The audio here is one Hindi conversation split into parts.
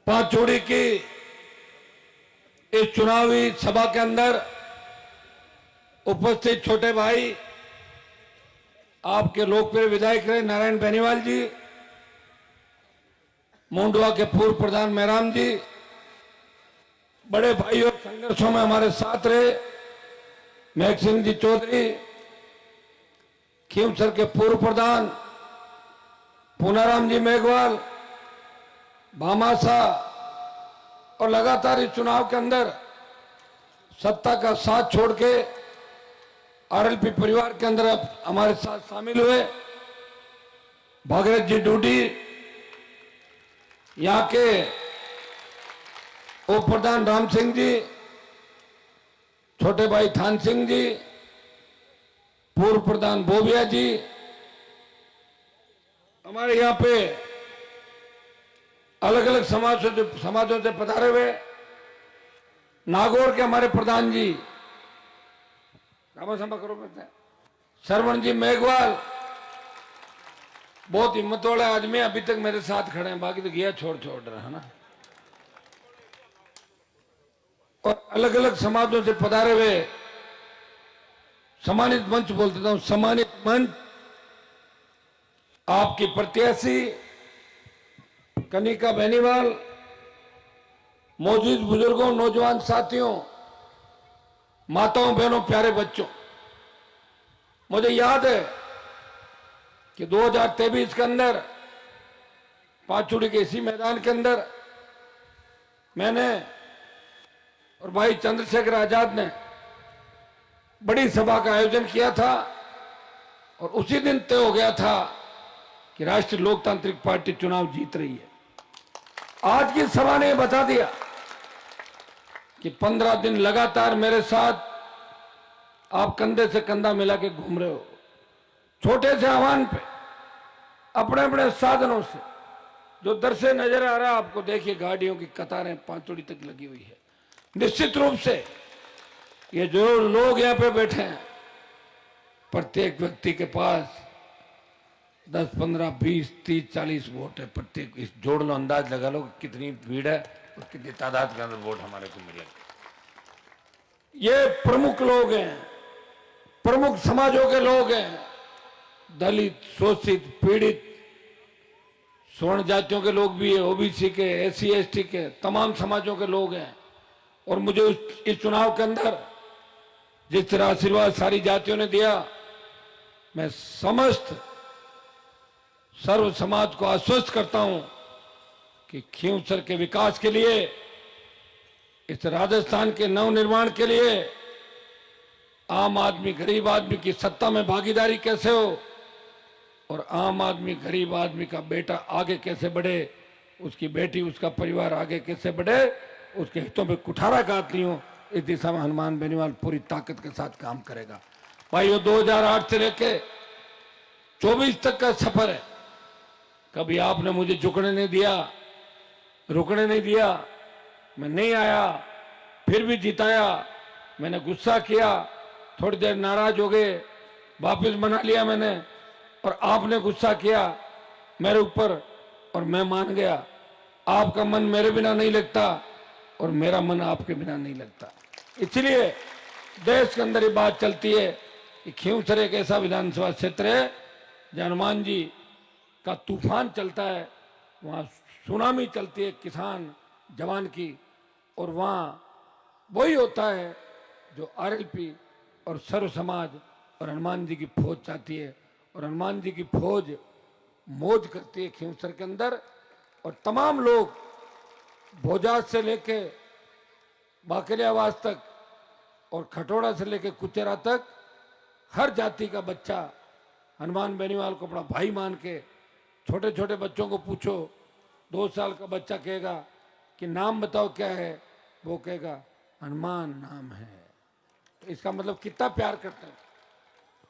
पांचोड़ी की इस चुनावी सभा के अंदर उपस्थित छोटे भाई, आपके लोकप्रिय विधायक रहे नारायण बेनीवाल जी, मोंडवा के पूर्व प्रधान मेहराम जी, बड़े भाई और संघर्षों में हमारे साथ रहे महक सिंह जी चौधरी, खीमसर के पूर्व प्रधान पूनाराम जी मेघवाल, भामासा, और लगातार इस चुनाव के अंदर सत्ता का साथ छोड़ के आरएलपी परिवार के अंदर अब हमारे साथ शामिल हुए भागीरथ जी डूडी, यहाँ के उप प्रधान राम सिंह जी, छोटे भाई थान सिंह जी, पूर्व प्रधान बोबिया जी, हमारे यहाँ पे अलग अलग समाजों से पधारे हुए नागौर के हमारे प्रधान जी, करो श्रवण जी मेघवाल, बहुत हिम्मत वाले आदमी अभी तक मेरे साथ खड़े हैं, बाकी तो गया छोड़ रहा है ना। और अलग अलग समाजों से पधारे हुए सम्मानित मंच बोल देता हूं, सम्मानित मंच, आपकी प्रत्याशी कनिका बेनीवाल, मौजूद बुजुर्गों, नौजवान साथियों, माताओं, बहनों, प्यारे बच्चों, मुझे याद है कि 2023 के अंदर पांचोड़ी के इसी मैदान के अंदर मैंने और भाई चंद्रशेखर आजाद ने बड़ी सभा का आयोजन किया था और उसी दिन तय हो गया था कि राष्ट्रीय लोकतांत्रिक पार्टी चुनाव जीत रही है। आज की सभा ने बता दिया कि 15 दिन लगातार मेरे साथ आप कंधे से कंधा मिला के घूम रहे हो, छोटे से आह्वान पे अपने अपने साधनों से, जो दर से नजर आ रहा है आपको, देखिए गाड़ियों की कतारें पांचोड़ी तक लगी हुई है। निश्चित रूप से ये जो लोग यहाँ पे बैठे हैं, प्रत्येक व्यक्ति के पास 10, 15, 20, 30, 40 वोट है प्रत्येक। इस जोड़ लो, अंदाज लगा लो कितनी भीड़ है और कितनी तादाद के अंदर वोट हमारे को मिलेगा। ये प्रमुख लोग हैं, प्रमुख समाजों के लोग हैं, दलित, शोषित, पीड़ित, स्वर्ण जातियों के लोग भी है, ओबीसी के, एससी एसटी के, तमाम समाजों के लोग हैं। और मुझे इस चुनाव के अंदर जिस तरह आशीर्वाद सारी जातियों ने दिया, मैं समस्त सर्व समाज को आश्वस्त करता हूं कि खींवसर के विकास के लिए, इस राजस्थान के नवनिर्माण के लिए आम आदमी, गरीब आदमी की सत्ता में भागीदारी कैसे हो और आम आदमी, गरीब आदमी का बेटा आगे कैसे बढ़े, उसकी बेटी, उसका परिवार आगे कैसे बढ़े, उसके हितों में कुठाराघात नहीं हो, इस दिशा में हनुमान बेनीवाल पूरी ताकत के साथ काम करेगा। भाइयों, 2008 से लेके 24 तक का सफर है। कभी आपने मुझे झुकने नहीं दिया, रुकने नहीं दिया, मैं नहीं आया, फिर भी जिताया। मैंने गुस्सा किया, थोड़ी देर नाराज हो गए, वापस मना लिया मैंने, और आपने गुस्सा किया मेरे ऊपर और मैं मान गया। आपका मन मेरे बिना नहीं लगता और मेरा मन आपके बिना नहीं लगता। इसलिए देश के अंदर ये बात चलती है कि खींवसर एक ऐसा विधानसभा क्षेत्र है जहां हनुमान जी का तूफान चलता है, वहां सुनामी चलती है किसान जवान की, और वहां वही होता है जो आरएलपी और सर्व समाज और हनुमान जी की फौज चाहती है। और हनुमान जी की फौज मौज करती है खींवसर के अंदर, और तमाम लोग भोजात से लेके बाकलियावास तक और खटोड़ा से लेके कुचेरा तक हर जाति का बच्चा हनुमान बेनीवाल को अपना भाई मान के, छोटे छोटे बच्चों को पूछो, 2 साल का बच्चा कहेगा कि नाम बताओ क्या है, वो कहेगा हनुमान नाम है। तो इसका मतलब कितना प्यार करते हैं।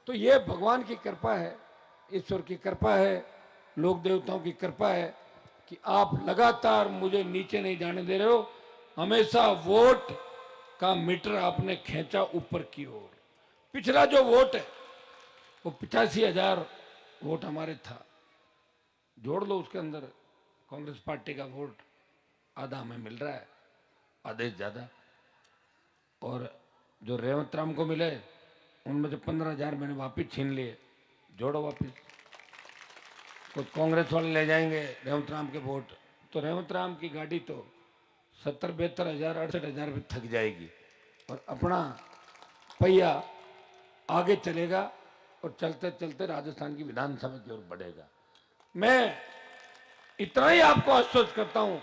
तो ये भगवान की कृपा है, ईश्वर की कृपा है, लोक देवताओं की कृपा है कि आप लगातार मुझे नीचे नहीं जाने दे रहे हो। हमेशा वोट का मीटर आपने खींचा ऊपर की ओर। पिछला जो वोट है वो 85,000 वोट हमारे था, जोड़ लो उसके अंदर कांग्रेस पार्टी का वोट, आधा हमें मिल रहा है, आदेश ज्यादा। और जो रेवंत राम को मिले उनमें से 15,000 मैंने वापिस छीन लिए, जोड़ो वापिस। कुछ कांग्रेस वाले ले जाएंगे रेवंत राम के वोट, तो रेवंत राम की गाड़ी तो 70-72 हजार 68 हजार पे थक जाएगी और अपना पहिया आगे चलेगा और चलते चलते राजस्थान की विधानसभा की ओर बढ़ेगा। मैं इतना ही आपको आश्वस्त करता हूं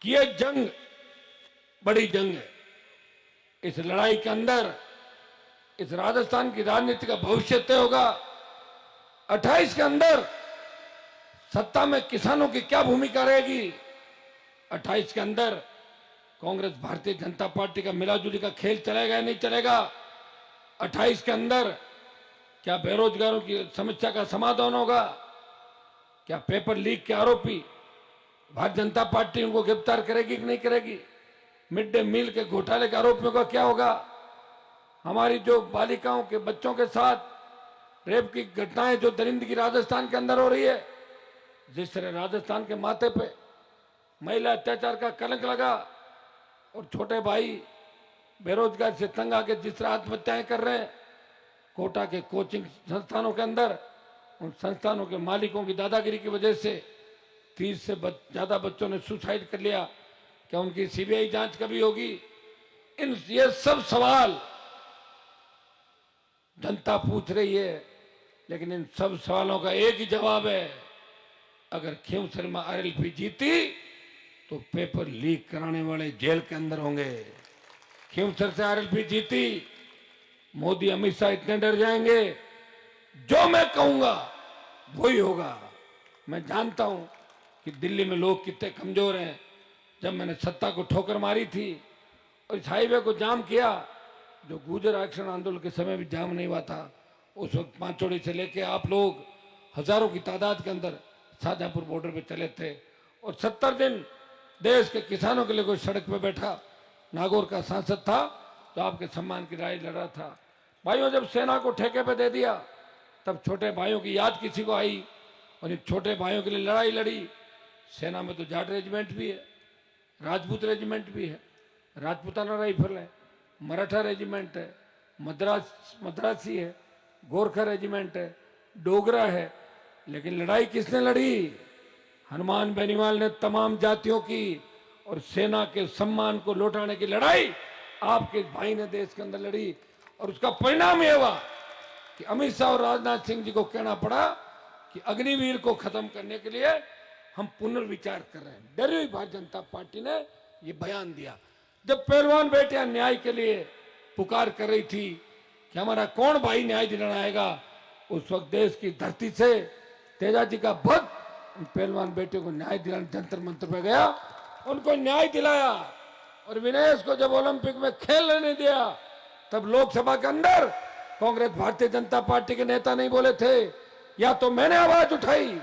कि यह जंग बड़ी जंग है। इस लड़ाई के अंदर इस राजस्थान की राजनीति का भविष्य तय होगा। 28 के अंदर सत्ता में किसानों की क्या भूमिका रहेगी, 28 के अंदर कांग्रेस भारतीय जनता पार्टी का मिलाजुली का खेल चलेगा या नहीं चलेगा, 28 के अंदर क्या बेरोजगारों की समस्या का समाधान होगा, क्या पेपर लीक के आरोपी भारतीय जनता पार्टी उनको गिरफ्तार करेगी कि नहीं करेगी, मिड डे मील के घोटाले के आरोपियों का क्या होगा, हमारी जो बालिकाओं के बच्चों के साथ रेप की घटनाएं जो दरिंदगी राजस्थान के अंदर हो रही है, जिस तरह राजस्थान के माथे पे महिला अत्याचार का कलंक लगा और छोटे भाई बेरोजगार से तंग आके जिस तरह आत्महत्याएं कर रहे हैं, कोटा के कोचिंग संस्थानों के अंदर उन संस्थानों के मालिकों की दादागिरी की वजह से 30 से ज्यादा बच्चों ने सुसाइड कर लिया, क्या उनकी सीबीआई जांच कभी होगी? ये सब सवाल जनता पूछ रही है, लेकिन इन सब सवालों का एक ही जवाब है, अगर खींवसर में आरएलपी जीती तो पेपर लीक कराने वाले जेल के अंदर होंगे। खींवसर से आरएलपी जीती, मोदी अमित शाह इतने डर जाएंगे, जो मैं कहूंगा वही होगा। मैं जानता हूं कि दिल्ली में लोग कितने कमजोर हैं। जब मैंने सत्ता को ठोकर मारी थी और इस हाईवे को जाम किया, जो गुर्जर आरक्षण आंदोलन के समय भी जाम नहीं हुआ था, उस वक्त पांचोड़ी से लेके आप लोग हजारों की तादाद के अंदर शाहजहांपुर बॉर्डर पे चले थे और 70 दिन देश के किसानों के लिए कोई सड़क पे बैठा नागौर का सांसद था तो आपके सम्मान की लड़ाई लड़ रहा था। भाइयों, जब सेना को ठेके पे दे दिया तब छोटे भाइयों की याद किसी को आई और इन छोटे भाइयों के लिए लड़ाई लड़ी। सेना में तो जाट रेजिमेंट भी है, राजपूत रेजिमेंट भी है, राजपूताना राइफल है, मराठा रेजिमेंट है, मद्रासी है, गोरखा रेजिमेंट है, डोगरा है, लेकिन लड़ाई किसने लड़ी? हनुमान बेनीवाल ने तमाम जातियों की और सेना के सम्मान को लौटाने की लड़ाई आपके भाई ने देश के अंदर लड़ी और उसका परिणाम यह हुआ कि अमित शाह और राजनाथ सिंह जी को कहना पड़ा कि अग्निवीर को खत्म करने के लिए हम पुनर्विचार कर रहे हैं। डरी हुई भारतीय जनता पार्टी ने यह बयान दिया। जब पहलवान बेटियां न्याय के लिए पुकार कर रही थी कि हमारा कौन भाई न्याय दिलाने आएगा, उस वक्त देश की धरती से तेजाजी का भक्त उन पहलवान बेटियों को न्याय दिलाने जंतर मंतर पे गया, उनको न्याय दिलाया। और विनेश को जब ओलंपिक में खेलने नहीं दिया तब लोकसभा के अंदर कांग्रेस भारतीय जनता पार्टी के नेता नहीं बोले थे, या तो मैंने आवाज उठाई,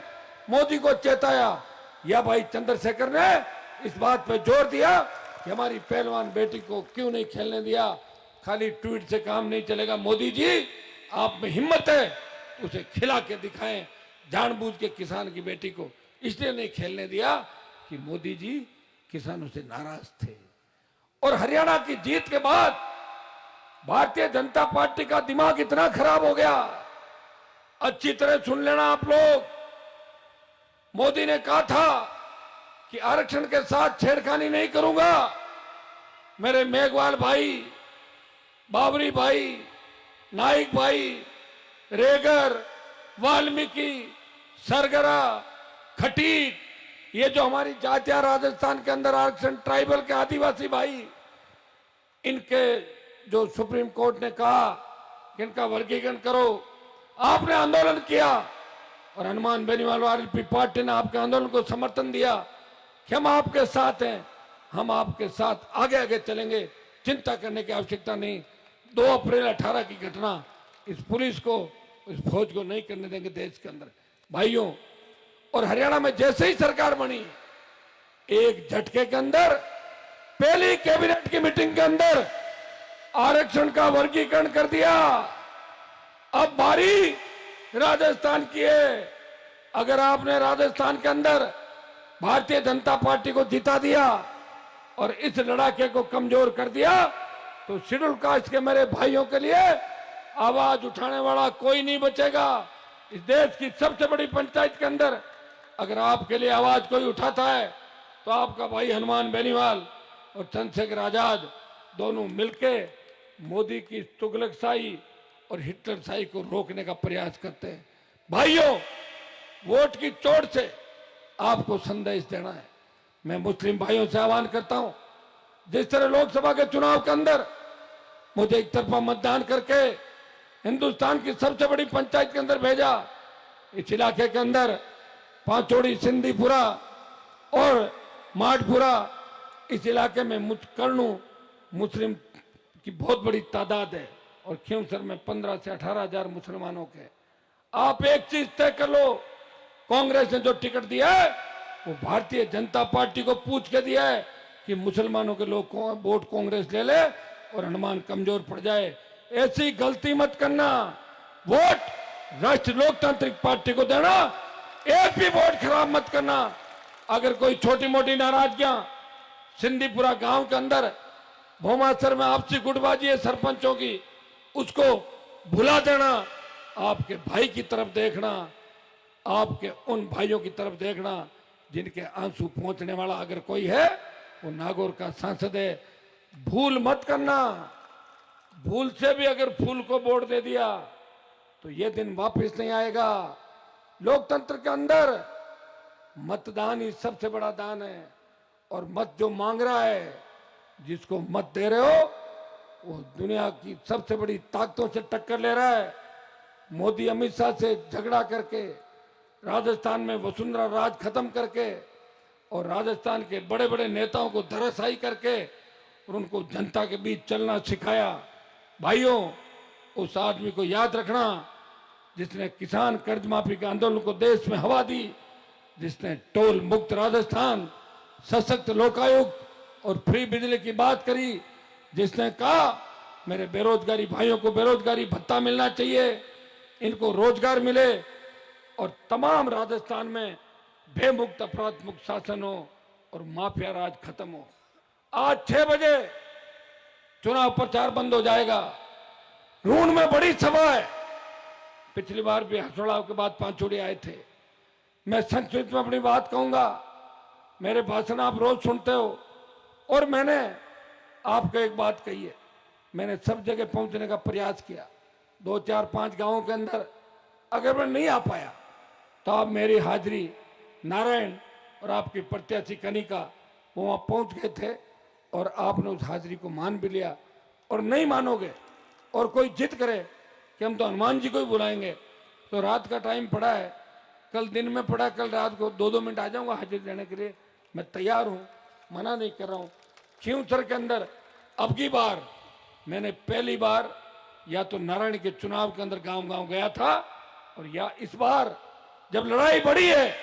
मोदी को चेताया, या भाई चंद्रशेखर ने इस बात पे जोर दिया कि हमारी पहलवान बेटी को क्यों नहीं खेलने दिया। खाली ट्वीट से काम नहीं चलेगा। मोदी जी, आप में हिम्मत है उसे खिला के दिखाएं। जानबूझ के किसान की बेटी को इसलिए नहीं खेलने दिया कि मोदी जी किसानों से नाराज थे। और हरियाणा की जीत के बाद भारतीय जनता पार्टी का दिमाग इतना खराब हो गया, अच्छी तरह सुन लेना आप लोग। मोदी ने कहा था कि आरक्षण के साथ छेड़खानी नहीं करूंगा। मेरे मेघवाल भाई, बाबरी भाई, नाइक भाई, रेगर, वाल्मीकि, सरगरा, खटीक, ये जो हमारी जातियां राजस्थान के अंदर आरक्षण, ट्राइबल के आदिवासी भाई, इनके जो सुप्रीम कोर्ट ने कहा कि इनका वर्गीकरण करो, आपने आंदोलन किया और हनुमान बेनीवाल आरएलपी पार्टी ने आपके आंदोलन को समर्थन दिया कि हम आपके साथ हैं, हम आपके साथ आगे आगे चलेंगे, चिंता करने की आवश्यकता नहीं। 2 अप्रैल 18 की घटना इस पुलिस को, इस फौज को नहीं करने देंगे देश के अंदर भाइयों। और हरियाणा में जैसे ही सरकार बनी, एक झटके के अंदर पहली कैबिनेट की मीटिंग के अंदर आरक्षण का वर्गीकरण कर दिया। अब बारी राजस्थान की है। अगर आपने राजस्थान के अंदर भारतीय जनता पार्टी को जिता दिया और इस लड़ाके को कमजोर कर दिया, तो शेड्यूल कास्ट के मेरे भाइयों के लिए आवाज उठाने वाला कोई नहीं बचेगा। इस देश की सबसे बड़ी पंचायत के अंदर अगर आपके लिए आवाज कोई उठाता है तो आपका भाई हनुमान बेनीवाल और चंद्रशेखर आजाद दोनों मिलके मोदी की तुगलकशाही और हिटलरशाही को रोकने का प्रयास करते हैं। भाइयों, वोट की चोट से आपको संदेश देना है। मैं मुस्लिम भाइयों से आह्वान करता हूं, जिस तरह लोकसभा के चुनाव के अंदर मुझे एक तरफा मतदान करके हिंदुस्तान की सबसे बड़ी पंचायत के अंदर भेजा, इस इलाके के अंदर पांचोड़ी, सिंधीपुरा और माठपुरा, इस इलाके में कर्णू मुस्लिम की बहुत बड़ी तादाद है और खींवसर में 15 से 18 हजार मुसलमानों के। आप एक चीज तय कर लो, कांग्रेस ने जो टिकट दिया है वो भारतीय जनता पार्टी को पूछ के दिया है कि मुसलमानों के लोग वोट कांग्रेस ले ले और हनुमान कमजोर पड़ जाए। ऐसी गलती मत करना। वोट राष्ट्रीय लोकतांत्रिक पार्टी को देना, एक भी वोट खराब मत करना। अगर कोई छोटी मोटी नाराजगियां सिंधीपुरा गांव के अंदर भौमासर में आपसी गुटबाजी है सरपंचों की, उसको भुला देना। आपके भाई की तरफ देखना, आपके उन भाइयों की तरफ देखना जिनके आंसू पहुंचने वाला अगर कोई है वो नागौर का सांसद है। भूल मत करना। भूल से भी अगर फूल को वोट दे दिया तो ये दिन वापस नहीं आएगा। लोकतंत्र के अंदर मतदान ही सबसे बड़ा दान है और मत जो मांग रहा है, जिसको मत दे रहे हो, वो दुनिया की सबसे बड़ी ताकतों से टक्कर ले रहा है। मोदी अमित शाह से झगड़ा करके, राजस्थान में वसुंधरा राज खत्म करके और राजस्थान के बड़े बड़े नेताओं को धराशायी करके और उनको जनता के बीच चलना सिखाया। भाइयों, उस आदमी को याद रखना जिसने किसान कर्ज माफी के आंदोलन को देश में हवा दी, जिसने टोल मुक्त राजस्थान, सशक्त लोकायुक्त और फ्री बिजली की बात करी, जिसने कहा मेरे बेरोजगारी भाइयों को बेरोजगारी भत्ता मिलना चाहिए, इनको रोजगार मिले और तमाम राजस्थान में बेमुक्त अपराध मुक्त शासन हो और माफिया राज खत्म हो। आज 6 बजे चुनाव प्रचार बंद हो जाएगा। रूण में बड़ी सभा है। पिछली बार भी हसोड़ाव के बाद पांचोड़ी आए थे। मैं संक्षिप्त में अपनी बात कहूंगा। मेरे भाषण आप रोज सुनते हो और मैंने आपको एक बात कही है। मैंने सब जगह पहुंचने का प्रयास किया। 2, 4, 5 गांवों के अंदर अगर मैं नहीं आ पाया तो आप मेरी हाजिरी, नारायण और आपकी प्रत्याशी कनिका वो वहां पहुंच गए थे और आपने उस हाजिरी को मान भी लिया। और नहीं मानोगे और कोई जिद करे कि हम तो हनुमान जी को ही बुलाएंगे, तो रात का टाइम पड़ा है, कल दिन में पड़ा, कल रात को 2-2 मिनट आ जाऊंगा हाजिरी देने के लिए। मैं तैयार हूं, मना नहीं कर रहा हूं। खींवसर के अंदर अब की बार मैंने पहली बार या तो नारायण के चुनाव के अंदर गांव-गांव गया था और या इस बार जब लड़ाई बढ़ी है,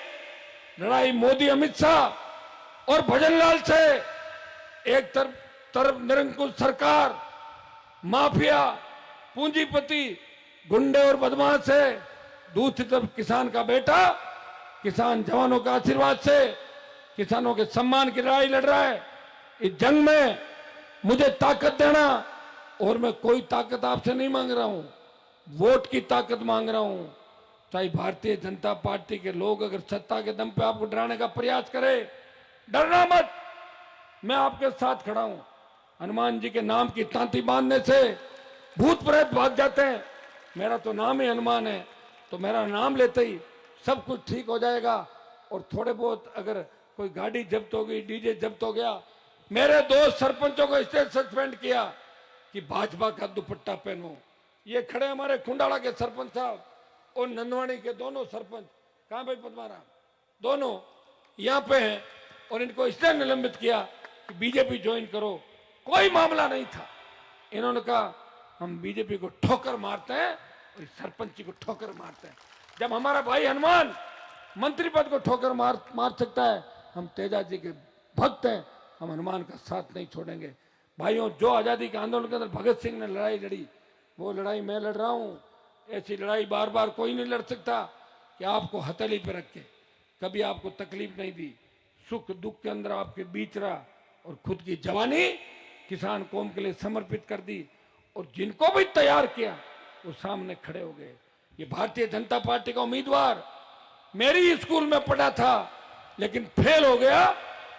लड़ाई मोदी अमित शाह और भजनलाल से, एक तरफ निरंकुश सरकार, माफिया, पूंजीपति, गुंडे और बदमाश है, दूसरी तरफ किसान का बेटा, किसान जवानों का आशीर्वाद से किसानों के सम्मान की लड़ाई लड़ रहा है। इस जंग में मुझे ताकत देना और मैं कोई ताकत आपसे नहीं मांग रहा हूं, वोट की ताकत मांग रहा हूं। चाहे भारतीय जनता पार्टी के लोग अगर सत्ता के दम पे आपको डराने का प्रयास करे, डरना मत, मैं आपके साथ खड़ा हूं। हनुमान जी के नाम की तांती बांधने से भूत प्रेत भाग जाते हैं। मेरा तो नाम ही हनुमान है, तो मेरा नाम लेते ही सब कुछ ठीक हो जाएगा। और थोड़े बहुत अगर कोई गाड़ी जब्त हो गई, डीजे जब्त हो गया, मेरे 2 सरपंचों को इसलिए सस्पेंड किया कि भाजपा का दुपट्टा पहनो। ये खड़े हमारे खुंडाड़ा के सरपंच साहब और नंदवाड़ी के दोनों सरपंच, कहां भाई पद्माराम, दोनों यहां पे हैं और इनको इसलिए निलंबित किया कि बीजेपी ज्वाइन करो। कोई मामला नहीं था। इन्होंने कहा हम बीजेपी को ठोकर मारते हैं और सरपंच को ठोकर मारते हैं। जब हमारा भाई हनुमान मंत्री पद को ठोकर मार सकता है, हम तेजा जी के भक्त हैं, हम हनुमान का साथ नहीं छोड़ेंगे। भाइयों, जो आजादी के आंदोलन के अंदर भगत सिंह ने लड़ाई लड़ी, वो लड़ाई मैं लड़ रहा हूं। ऐसी लड़ाई बार बार कोई नहीं लड़ सकता कि आपको हथेली पर रख के। कभी आपको तकलीफ नहीं दी, सुख दुख के अंदर आपके बीच रहा और खुद की जवानी किसान कौम के लिए समर्पित कर दी, और जिनको भी तैयार किया वो सामने खड़े हो गए। ये भारतीय जनता पार्टी का उम्मीदवार मेरी स्कूल में पढ़ा था लेकिन फेल हो गया,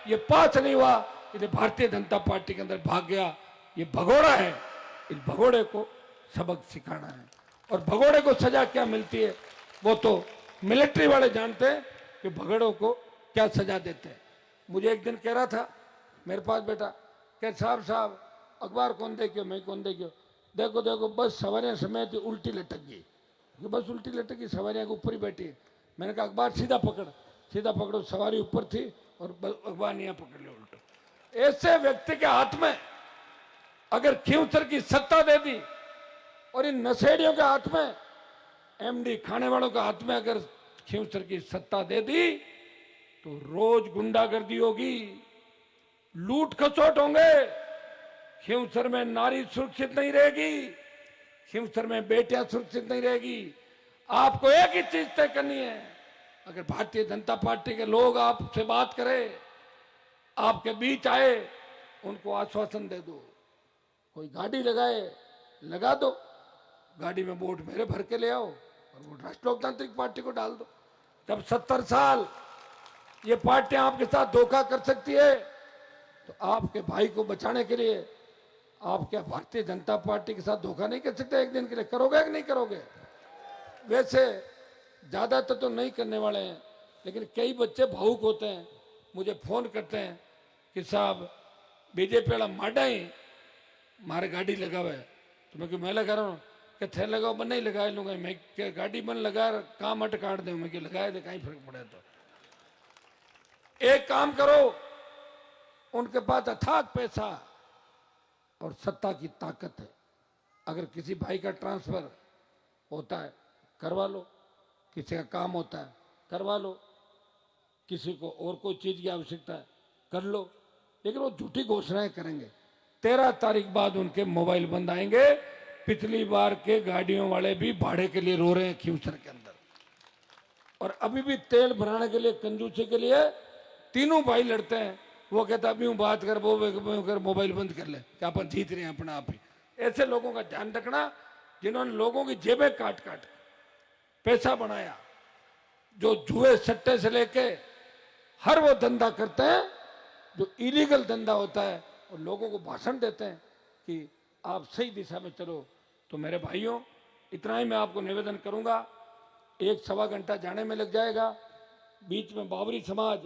ये पास नहीं हुआ, ये भारतीय जनता पार्टी के अंदर भाग गया। ये भगोड़ा है, इस भगोड़े को सबक सिखाना है। और भगोड़े को सजा क्या मिलती है वो तो मिलिट्री वाले जानते हैं कि भगोड़ों को क्या सजा देते हैं। मुझे एक दिन कह रहा था मेरे पास बेटा, कह साहब अखबार कौन देखियो, मैं कौन देखियो, देखो देखो बस सवारियां समेत उल्टी लटक गई, बस उल्टी लटक गई, सवारियां के ऊपर ही बैठी है। मैंने कहा अखबार सीधा पकड़ो, सवारी ऊपर थी और अखबार नहीं पकड़ लिया उल्टा। ऐसे व्यक्ति के हाथ में अगर खींवसर की सत्ता दे दी और इन नशेड़ियों के हाथ में, एमडी खाने वालों के हाथ में अगर खींवसर की सत्ता दे दी तो रोज गुंडागर्दी होगी, लूट खसोट होंगे। खींवसर में नारी सुरक्षित नहीं रहेगी, खींवसर में बेटियां सुरक्षित नहीं रहेगी। आपको एक ही चीज तय करनी है, अगर भारतीय जनता पार्टी के लोग आपसे बात करें, आपके बीच आए, उनको आश्वासन दे दो। कोई गाड़ी लगाए, लगा दो, गाड़ी में वोट मेरे भर के ले आओ और वोट राष्ट्र लोकतांत्रिक पार्टी को डाल दो। जब 70 साल ये पार्टियां आपके साथ धोखा कर सकती है तो आपके भाई को बचाने के लिए आप क्या भारतीय जनता पार्टी के साथ धोखा नहीं कर सकते? एक दिन के लिए करोगे कि नहीं करोगे? वैसे ज्यादातर तो नहीं करने वाले हैं, लेकिन कई बच्चे भावुक होते हैं, मुझे फोन करते हैं कि साहब बीजेपी वाला माडा ही मारे गाड़ी लगावे, तो मैं मैं लगा रहा हूँ कि थे लगाओ, मैं नहीं लगा लूंगा, मैं क्या गाड़ी मन लगा काम अट काट दे, मैं लगाए दे, कहीं फर्क पड़े। तो एक काम करो, उनके पास अथाक पैसा और सत्ता की ताकत है, अगर किसी भाई का ट्रांसफर होता है करवा लो, किसी का काम होता है करवा लो, किसी को और कोई चीज की आवश्यकता है कर लो, लेकिन वो झूठी घोषणाएं करेंगे। 13 तारीख बाद उनके मोबाइल बंद आएंगे। पिछली बार के गाड़ियों वाले भी भाड़े के लिए रो रहे हैं खींवसर के अंदर, और अभी भी तेल भराने के लिए कंजूसी के लिए तीनों भाई लड़ते हैं। वो कहता अभी हूँ बात कर, वो कर, मोबाइल बंद कर ले, क्या अपन जीत रहे हैं अपना आप ही। ऐसे लोगों का ध्यान रखना जिन्होंने लोगों की जेबें काट काट पैसा बनाया, जो जुए सट्टे से लेके हर वो धंधा करते हैं जो इलीगल धंधा होता है, और लोगों को भाषण देते हैं कि आप सही दिशा में चलो। तो मेरे भाइयों, इतना ही मैं आपको निवेदन करूंगा। 1-1.25 घंटा जाने में लग जाएगा, बीच में बाबरी समाज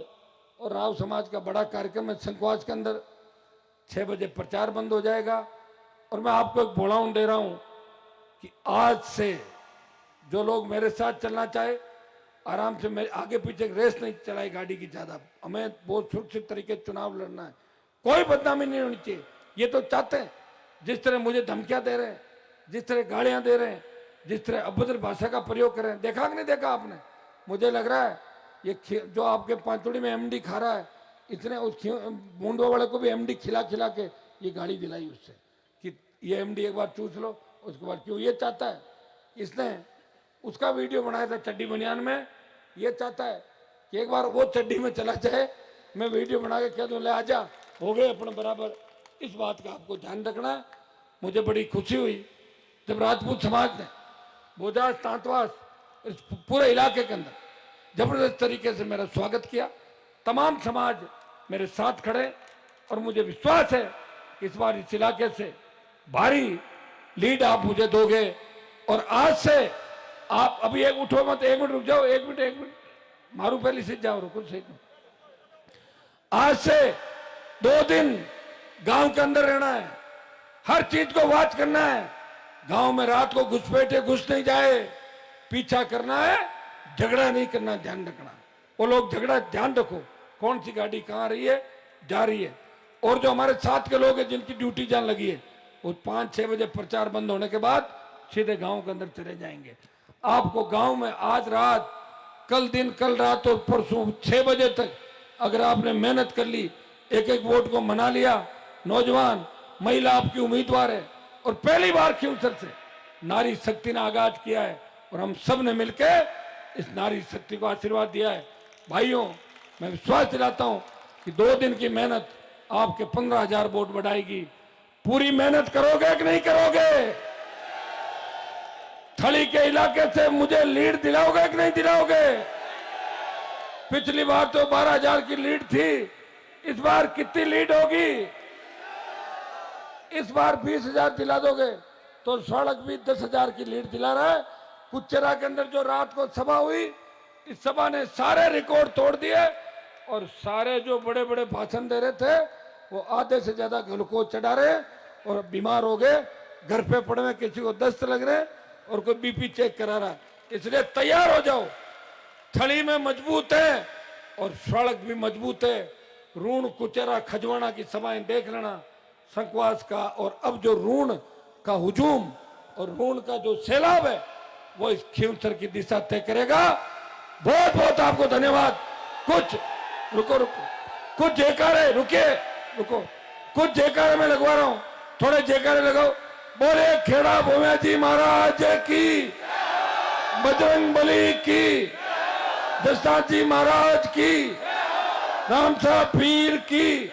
और राव समाज का बड़ा कार्यक्रम है संकवास के अंदर। 6 बजे प्रचार बंद हो जाएगा, और मैं आपको एक बोलाऊं दे रहा हूं कि आज से जो लोग मेरे साथ चलना चाहे आराम से, मेरे आगे पीछे रेस नहीं चलाई गाड़ी की ज्यादा, हमें बहुत सुरक्षित तरीके से चुनाव लड़ना है, कोई बदनामी नहीं होनी चाहिए। ये तो चाहते हैं, जिस तरह मुझे धमकियां दे रहे हैं, जिस तरह गालियां दे रहे हैं, जिस तरह अभद्र भाषा का प्रयोग कर रहे हैं, देखा कि नहीं देखा आपने? मुझे लग रहा है ये जो आपके पांचुड़ी में एमडी खा रहा है, इतने उस मुंडो वाले को भी एमडी खिला खिला के ये गाड़ी दिलाई उससे कि ये एमडी एक बार चूस लो, उसके बाद क्यों ये चाहता है। इसने उसका वीडियो बनाया था चड्डी बनियान में, ये चाहता है कि एक बार वो चड्डी में चला जाए, मैं वीडियो बना के कह दूं ले आजा, हो गए अपने बराबर। इस बात का आपको ध्यान रखना है। मुझे बड़ी खुशी हुई जब राजपूत समाज ने बोजाज तांतवास इस पूरे इलाके के अंदर जबरदस्त तरीके से मेरा स्वागत किया। तमाम समाज मेरे साथ खड़े, और मुझे विश्वास है कि इस बार इस इलाके से भारी लीड आप मुझे दोगे। और आज से आप अभी एक उठो मत, 1 मिनट रुक जाओ, 1 मिनट मारू पहले से जाओ, रुको सही। आज से 2 दिन गांव के अंदर रहना है, हर चीज को वॉच करना है। गांव में रात को घुसपैठे घुस नहीं जाए, पीछा करना है, झगड़ा नहीं करना, ध्यान रखना। वो लोग झगड़ा ध्यान रखो, कौन सी गाड़ी कहां रही है, जा रही है। और जो हमारे साथ के लोग हैं जिनकी ड्यूटी जान लगी है, वो 5-6 बजे प्रचार बंद होने के बाद सीधे गांव के अंदर चले जाएंगे। आपको गांव में आज रात, कल दिन, कल रात और परसों 6 बजे तक अगर आपने मेहनत कर ली, एक एक वोट को मना लिया, नौजवान महिला आपकी उम्मीदवार है, और पहली बार खींवसर से नारी शक्ति ने आगाज किया है, और हम सब ने मिलकर इस नारी शक्ति को आशीर्वाद दिया है। भाइयों, मैं विश्वास दिलाता हूं कि 2 दिन की मेहनत आपके 15,000 वोट बढ़ाएगी। पूरी मेहनत करोगे कि नहीं करोगे? थली के इलाके से मुझे लीड दिलाओगे कि नहीं दिलाओगे? पिछली बार तो 12,000 की लीड थी, इस बार कितनी लीड होगी? इस बार 20,000 दिला दोगे तो सड़क भी 10,000 की लीड दिला रहा है। कुचेरा के अंदर जो रात को सभा हुई, इस सभा ने सारे रिकॉर्ड तोड़ दिए और सारे जो बड़े बड़े भाषण दे रहे थे वो आधे से ज्यादा ग्लूकोज चढ़ा रहे और बीमार हो गए, घर पे पड़े हुए, किसी को दस्त लग रहे और कोई बीपी चेक करा रहा। इसलिए तैयार हो जाओ, थली में मजबूत है और सड़क भी मजबूत है। रूण कुचेरा खजवाना की सभाएं देख लेना, संकवास का, और अब जो रूण का हुजूम और रूण का जो सैलाब है वो इस खींवसर की दिशा तय करेगा। बहुत बहुत आपको धन्यवाद। कुछ रुको, कुछ जयकारे, रुकिए, रुको, कुछ जयकारे मैं लगवा रहा हूं, थोड़े जयकारे लगाओ। बोले खेड़ा भूमिया जी महाराज की, बजरंग बली की, दशनाथ जी महाराज की, राम साहब पीर की।